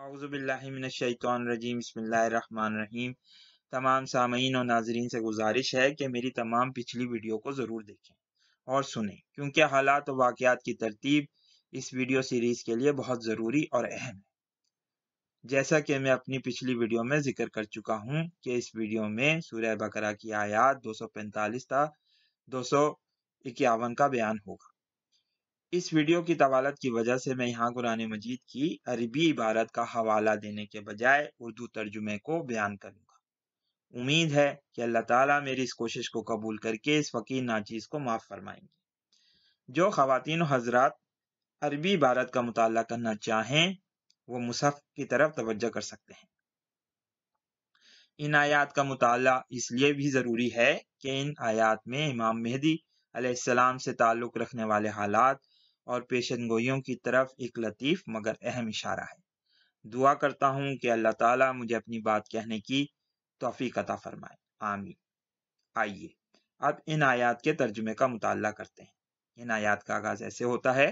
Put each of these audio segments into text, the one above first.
अऊज़ु बिल्लाहि मिनश्शैतानिर्रजीम बिस्मिल्लाहिर्रहमानिर्रहीम। तमाम सामीन और नाजरीन से गुजारिश है कि मेरी तमाम पिछली वीडियो को ज़रूर देखें और सुनें, क्योंकि हालात और वाक़यात की तरतीब इस वीडियो सीरीज़ के लिए बहुत ज़रूरी और अहम है। जैसा कि मैं अपनी पिछली वीडियो में जिक्र कर चुका हूँ कि इस वीडियो में सूरह बकरा की आयत 245 था 251 का बयान होगा। इस वीडियो की तवालत की वजह से मैं यहाँ कुरान मजीद की अरबी इबारत का हवाला देने के बजाय उर्दू तर्जुमे को बयान करूँगा। उम्मीद है कि अल्लाह ताला मेरी इस कोशिश को कबूल करके इस फ़कीर नाचीज़ को माफ़ फरमाएंगे। जो ख़वातीन और हज़रात अरबी इबारत का मुताला करना चाहें वो मुसहफ़ की तरफ तवज्जो कर सकते हैं। इन आयात का मुताला इसलिए भी ज़रूरी है कि इन आयात में इमाम मेहदी अलैहिस्सलाम से ताल्लुक़ रखने वाले हालात और पेशनगोइयों की तरफ एक लतीफ़ मगर अहम इशारा है। दुआ करता हूँ कि अल्लाह ताला मुझे अपनी बात कहने की तौफीक अता फरमाए, आमीन। आइए अब इन आयात के तर्जुमे का मुताला करते हैं। इन आयात का आगाज़ ऐसे होता है,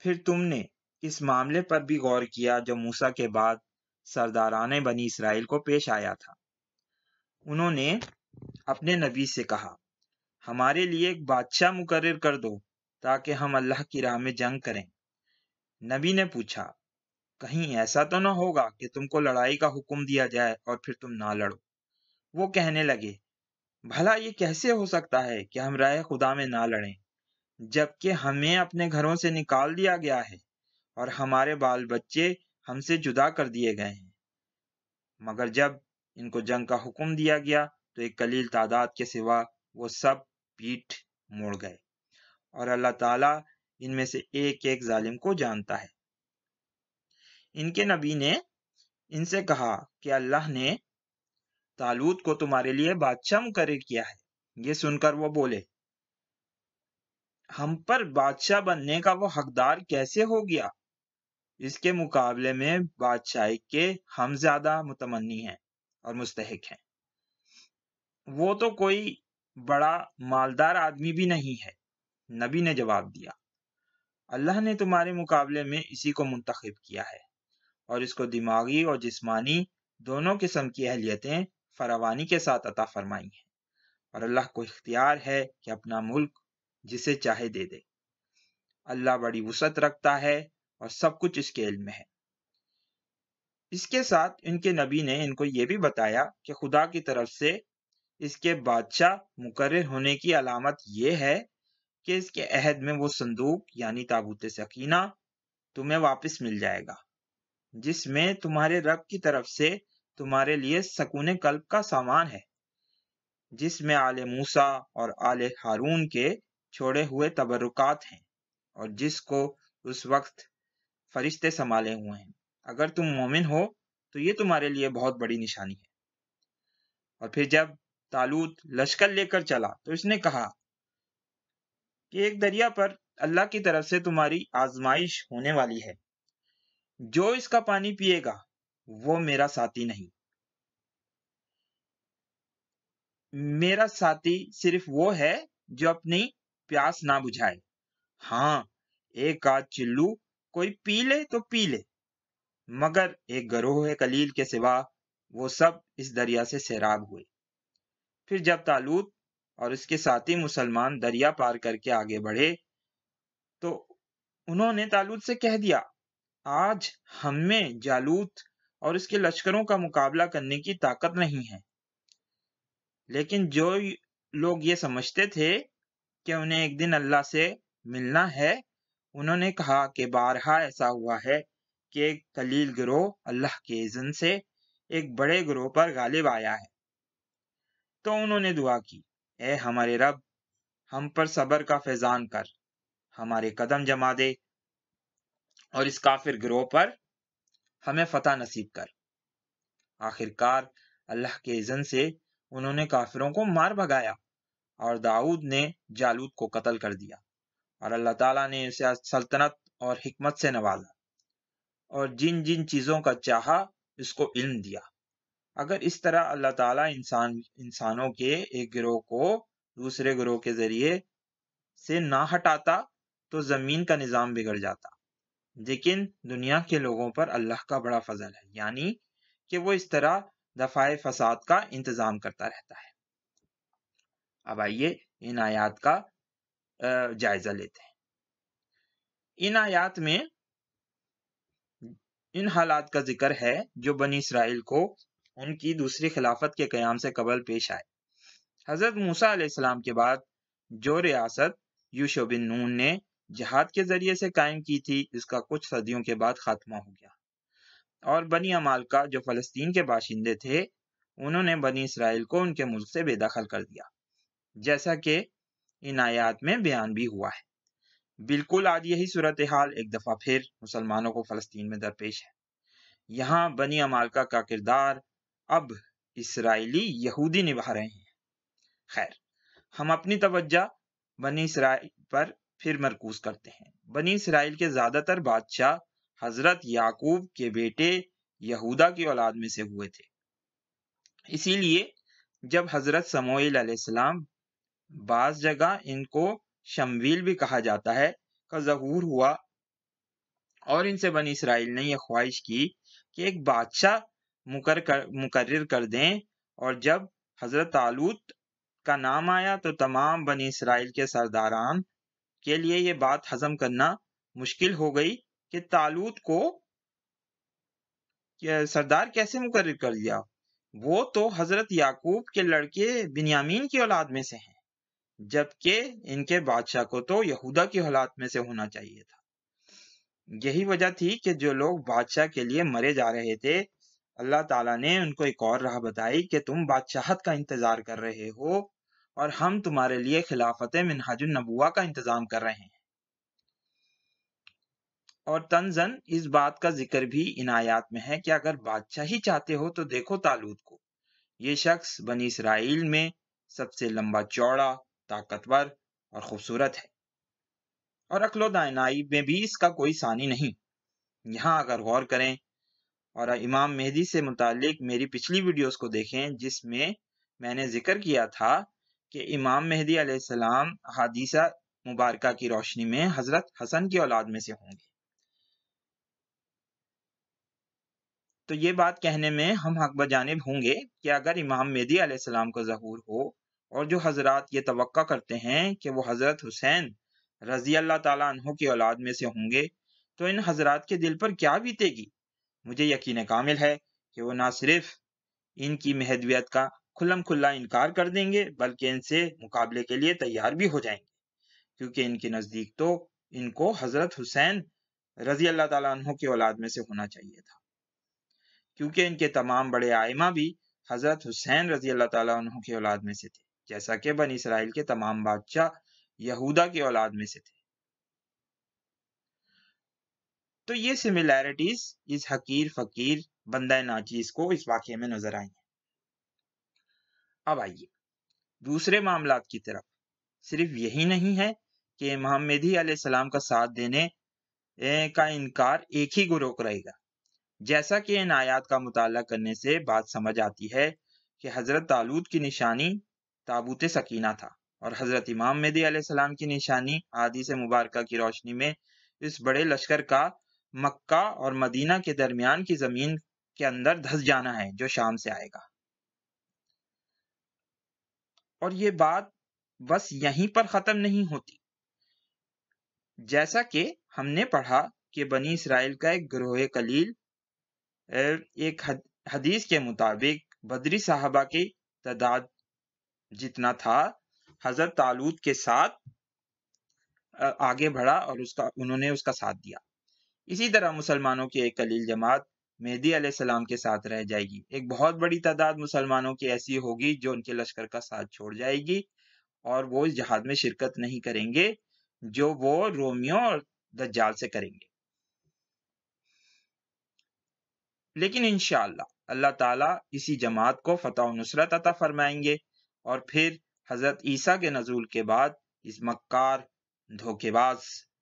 फिर तुमने इस मामले पर भी गौर किया जो मूसा के बाद सरदाराने बनी इसराइल को पेश आया था। उन्होंने अपने नबी से कहा, हमारे लिए एक बादशाह मुकर्रर कर दो ताकि हम अल्लाह की राह में जंग करें। नबी ने पूछा, कहीं ऐसा तो न होगा कि तुमको लड़ाई का हुक्म दिया जाए और फिर तुम ना लड़ो। वो कहने लगे, भला ये कैसे हो सकता है कि हम राह खुदा में ना लड़ें, जबकि हमें अपने घरों से निकाल दिया गया है और हमारे बाल बच्चे हमसे जुदा कर दिए गए हैं। मगर जब इनको जंग का हुक्म दिया गया तो एक कलील तादाद के सिवा वो सब पीठ मोड़ गए, और अल्लाह ताला इनमें से एक एक जालिम को जानता है। इनके नबी ने इनसे कहा कि अल्लाह ने तालूत को तुम्हारे लिए बादशाह मुकर्रर किया है। ये सुनकर वो बोले, हम पर बादशाह बनने का वो हकदार कैसे हो गया? इसके मुकाबले में बादशाही के हम ज्यादा मुतमन्नी हैं और मुस्तहिक हैं। वो तो कोई बड़ा मालदार आदमी भी नहीं है। नबी ने जवाब दिया, अल्लाह ने तुम्हारे मुकाबले में इसी को मुंतखब किया है और इसको दिमागी और जिस्मानी दोनों किस्म की अहलियतें फरावानी के साथ अता फरमाई हैं, और अल्लाह को इख्तियार है कि अपना मुल्क जिसे चाहे दे दे। अल्लाह बड़ी वुसअत रखता है और सब कुछ इसके इल्म में है। इसके साथ इनके नबी ने इनको ये भी बताया कि खुदा की तरफ से इसके बादशाह मुकर्रर होने की अलामत यह है कि इसके अहद में वो संदूक यानी ताबूत सकीना तुम्हें वापस मिल जाएगा, जिसमें तुम्हारे रब की तरफ से तुम्हारे लिए सकून कल्ब का सामान है, जिसमें आले मूसा और आले हारून के छोड़े हुए तबरुकात हैं और जिसको उस वक्त फरिश्ते संभाले हुए हैं। अगर तुम मोमिन हो तो ये तुम्हारे लिए बहुत बड़ी निशानी है। और फिर जब तालूत लश्कर लेकर चला तो इसने कहा कि एक दरिया पर अल्लाह की तरफ से तुम्हारी आजमाइश होने वाली है। जो इसका पानी पिएगा वो मेरा साथी नहीं। मेरा साथी सिर्फ वो है जो अपनी प्यास ना बुझाए। हाँ, एक आध चिल्लू कोई पी ले तो पी ले, मगर एक गरोह कलील के सिवा वो सब इस दरिया से सैराब हुए। फिर जब तालूत और उसके साथी मुसलमान दरिया पार करके आगे बढ़े तो उन्होंने तालूत से कह दिया, आज हमें जालूत और उसके लश्करों का मुकाबला करने की ताकत नहीं है। लेकिन जो लोग ये समझते थे कि उन्हें एक दिन अल्लाह से मिलना है, उन्होंने कहा कि बारहा ऐसा हुआ है कि एक कलील गिरोह अल्लाह के इज़्न से एक बड़े गिरोह पर गालिब आया है। तो उन्होंने दुआ की, ए हमारे रब, हम पर सब्र का फैजान कर, हमारे कदम जमा दे और इस काफिर गिरोह पर हमें फतह नसीब कर। आखिरकार अल्लाह के इज़्न से उन्होंने काफिरों को मार भगाया और दाऊद ने जालूत को कत्ल कर दिया, और अल्लाह ताला ने उसे सल्तनत और हिकमत से नवाजा और जिन जिन चीजों का चाहा इसको इल्म दिया। अगर इस तरह अल्लाह ताला इंसानों के एक गिरोह को दूसरे गिरोह के जरिए से ना हटाता तो जमीन का निजाम बिगड़ जाता। لیکن دنیا کے لوگوں پر اللہ کا بڑا فضل ہے، یعنی کہ وہ اس طرح دفاع فساد کا انتظام کرتا رہتا ہے۔ اب آئیے ان آیات کا جائزہ لیتے ہیں۔ ان آیات میں ان حالات کا ذکر ہے جو بنی اسرائیل کو ان کی دوسری خلافت کے قیام سے قبل پیش آئے۔ حضرت موسیٰ علیہ السلام کے بعد جو ریاست یوشع بن نون نے جہاد کے ذریعے سے قائم کی تھی، اس کا کچھ صدیوں کے بعد خاتمہ ہو گیا، اور بنی عمالقہ جو فلسطین کے باشندے تھے انہوں نے بنی اسرائیل کو ان کے ملک سے بے دخل کر دیا، جیسا کہ ان آیات میں بیان بھی ہوا ہے۔ بالکل آج یہی صورتحال ایک دفعہ پھر مسلمانوں کو فلسطین میں درپیش ہے۔ یہاں بنی عمالقہ کا کردار اب اسرائیلی یہودی نبھا رہے ہیں۔ خیر، ہم اپنی توجہ بنی اسرائیل پر پھر مرکوز کرتے ہیں۔ بنی اسرائیل کے زیادہ تر بادشاہ حضرت یعقوب کے بیٹے یہودا کی اولاد میں سے ہوئے تھے، اسی لیے جب حضرت سموئیل علیہ السلام، بعض جگہ ان کو شمویل بھی کہا جاتا ہے، کا ظہور ہوا اور ان سے بنی اسرائیل نے یہ خواہش کی کہ ایک بادشاہ مقرر کر دیں، اور جب حضرت طالوت کا نام آیا تو تمام بنی اسرائیل کے سرداران کے لیے یہ بات ہضم کرنا مشکل ہو گئی کہ طالوت کو سردار کیسے مقرر کر دیا، وہ تو حضرت یعقوب کے لڑکے بنیامین کی اولاد میں سے ہیں، جبکہ ان کے بادشاہ کو تو یہودا کی اولاد میں سے ہونا چاہیے تھا۔ یہی وجہ تھی کہ جو لوگ بادشاہ کے لیے مرے جا رہے تھے، اللہ تعالیٰ نے ان کو ایک اور راہ بتائی کہ تم بادشاہت کا انتظار کر رہے ہو اور ہم تمہارے لیے خلافت منہاج النبوہ کا انتظام کر رہے ہیں۔ اور تنزن اس بات کا ذکر بھی ان آیات میں ہے کہ اگر بادشاہی چاہتے ہو تو دیکھو طالوت کو، یہ شخص بنی اسرائیل میں سب سے لمبا چوڑا، طاقتور اور خوبصورت ہے، اور عقل و دانائی میں بھی اس کا کوئی ثانی نہیں۔ یہاں اگر غور کریں اور امام مہدی سے متعلق میری پچھلی ویڈیوز کو دیکھیں، جس میں میں نے ذکر کیا تھا کہ امام مہدی علیہ السلام حدیثہ مبارکہ کی روشنی میں حضرت حسن کی اولاد میں سے ہوں گے، تو یہ بات کہنے میں ہم حق بجانب ہوں گے کہ اگر امام مہدی علیہ السلام کا ظہور ہو اور جو حضرات یہ توقع کرتے ہیں کہ وہ حضرت حسین رضی اللہ تعالیٰ عنہ کی اولاد میں سے ہوں گے، تو ان حضرات کے دل پر کیا بیتے گی۔ مجھے یقین کامل ہے کہ وہ نہ صرف ان کی مہدویت کا کھلم کھلا انکار کر دیں گے بلکہ ان سے مقابلے کے لیے تیار بھی ہو جائیں گے، کیونکہ ان کے نزدیک تو ان کو حضرت حسین رضی اللہ تعالیٰ عنہ کی اولاد میں سے ہونا چاہیے تھا، کیونکہ ان کے تمام بڑے آئمہ بھی حضرت حسین رضی اللہ تعالیٰ عنہ کی اولاد میں سے تھے، جیسا کہ بنی اسرائیل کے تمام بادشاہ یہودا کی اولاد میں سے تھے۔ تو یہ سملیرٹیز اس حقیر فقیر بندہ ناچیز کو اس واقعے میں نظر آئی ہیں۔ اب آئیے دوسرے معاملات کی طرف۔ صرف یہی نہیں ہے کہ امام مہدی علیہ السلام کا ساتھ دینے کا انکار ایک ہی گروہ رہے گا، جیسا کہ ان آیات کا مطالعہ کرنے سے بات سمجھ آتی ہے کہ حضرت طالوت کی نشانی تابوت سکینہ تھا، اور حضرت امام مہدی علیہ السلام کی نشانی احادیث مبارکہ کی روشنی میں اس بڑے لشکر کا مکہ اور مدینہ کے درمیان کی زمین کے اندر دھس جانا ہے جو شام سے آئے گا۔ اور یہ بات بس یہیں پر ختم نہیں ہوتی، جیسا کہ ہم نے پڑھا کہ بنی اسرائیل کا ایک گروہ قلیل ایک حدیث کے مطابق بدری صحابہ کی تعداد جتنا تھا حضرت طالوت کے ساتھ آگے بڑھا اور انہوں نے اس کا ساتھ دیا۔ اسی طرح مسلمانوں کی ایک قلیل جماعت مہدی علیہ السلام کے ساتھ رہ جائے گی، ایک بہت بڑی تعداد مسلمانوں کی ایسی ہوگی جو ان کے لشکر کا ساتھ چھوڑ جائے گی اور وہ اس جہاد میں شرکت نہیں کریں گے جو وہ رومیوں اور دجال سے کریں گے۔ لیکن انشاءاللہ اللہ تعالیٰ اسی جماعت کو فتح و نصرت عطا فرمائیں گے، اور پھر حضرت عیسیٰ کے نزول کے بعد اس مکار، دھوکے باز،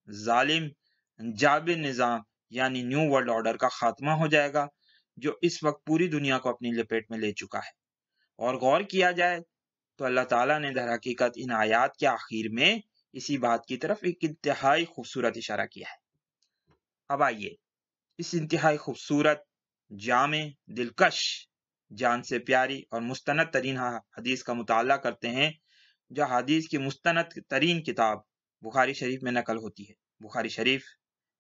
ظالم، جابر نظام یعنی نیو ورلڈ آرڈر کا خاتمہ ہو جائے گا، جو اس وقت پوری دنیا کو اپنی لپیٹ میں لے چکا ہے۔ اور غور کیا جائے تو اللہ تعالیٰ نے در حقیقت ان آیات کے آخر میں اسی بات کی طرف ایک انتہائی خوبصورت اشارہ کیا ہے۔ अब आइए इस इंतहाई खूबसूरत, जामे, दिलकश, जान से प्यारी और मुस्तनद तरीन हदीस का मुताला करते हैं, जो हदीस की मुस्तनद तरीन किताब बुखारी शरीफ में नकल होती है। बुखारी शरीफ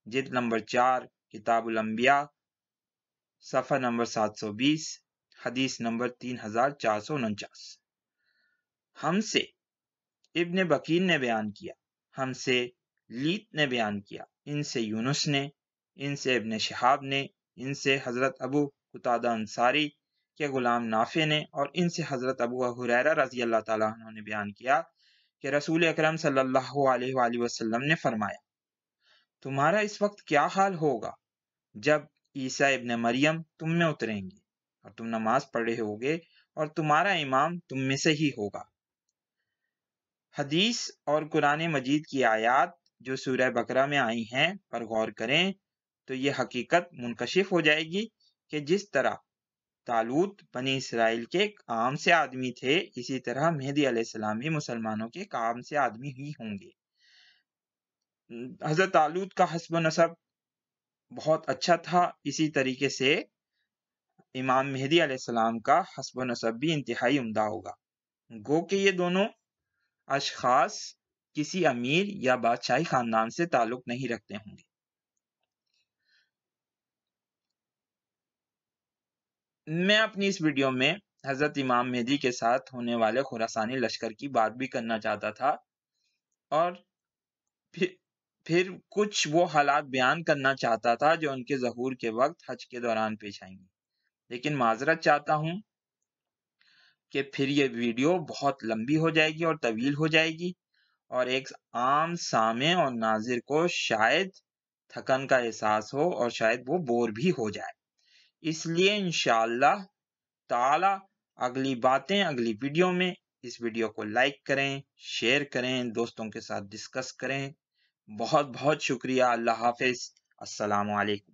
जिल्द नंबर 4, किताबुल अंबिया, सफ़ा नंबर 720, हदीस नंबर 3449। हमसे इब्न बकीर ने बयान किया, हमसे लीत ने बयान किया, इनसे यूनुस ने, इनसे इब्न शिहाब ने, इनसे हज़रत अबू कुतादा अंसारी के गुलाम नाफे ने, और इनसे हज़रत अबू हुरैरा रज़ी अल्लाह ताला अन्हु ने बयान किया कि रसूल अकरम सल्लल्लाहु अलैहि वसल्लम ने फरमाया, तुम्हारा इस वक्त क्या हाल होगा जब ईसा इब्न मरियम तुम में उतरेंगे और तुम नमाज पढ़ रहे होगे और तुम्हारा इमाम तुम में से ही होगा। हदीस और कुरान मजीद की आयत जो सूरह बकरा में आई हैं पर गौर करें तो ये हकीकत मुनकशिफ हो जाएगी कि जिस तरह तालूत बनी इसराइल के एक आम से आदमी थे, इसी तरह मेहदी अलैहिस्सलाम भी मुसलमानों के एक आम से आदमी ही होंगे। हजरत तालूत का हस्ब नसब बहुत अच्छा था, इसी तरीके से इमाम मेहदी अलैहिस्सलाम का हस्ब नसब भी इंतहाई उम्दा होगा। गो कि ये दोनों अशखास किसी अमीर या बादशाही खानदान से ताल्लुक नहीं रखते होंगे। मैं अपनी इस वीडियो में हजरत इमाम मेहदी के साथ होने वाले खुरासानी लश्कर की बात भी करना चाहता था और फिर कुछ वो हालात बयान करना चाहता था जो उनके ज़हूर के वक्त हज के दौरान पेश आएंगे, लेकिन माजरत चाहता हूँ कि फिर ये वीडियो बहुत लंबी हो जाएगी और तवील हो जाएगी और एक आम सामे और नाजिर को शायद थकन का एहसास हो और शायद वो बोर भी हो जाए। इसलिए इंशाअल्लाह ताला अगली बातें अगली वीडियो में। इस वीडियो को लाइक करें, शेयर करें, दोस्तों के साथ डिस्कस करें। बहुत बहुत शुक्रिया। अल्लाह हाफिज। अस्सलामु अलैकुम।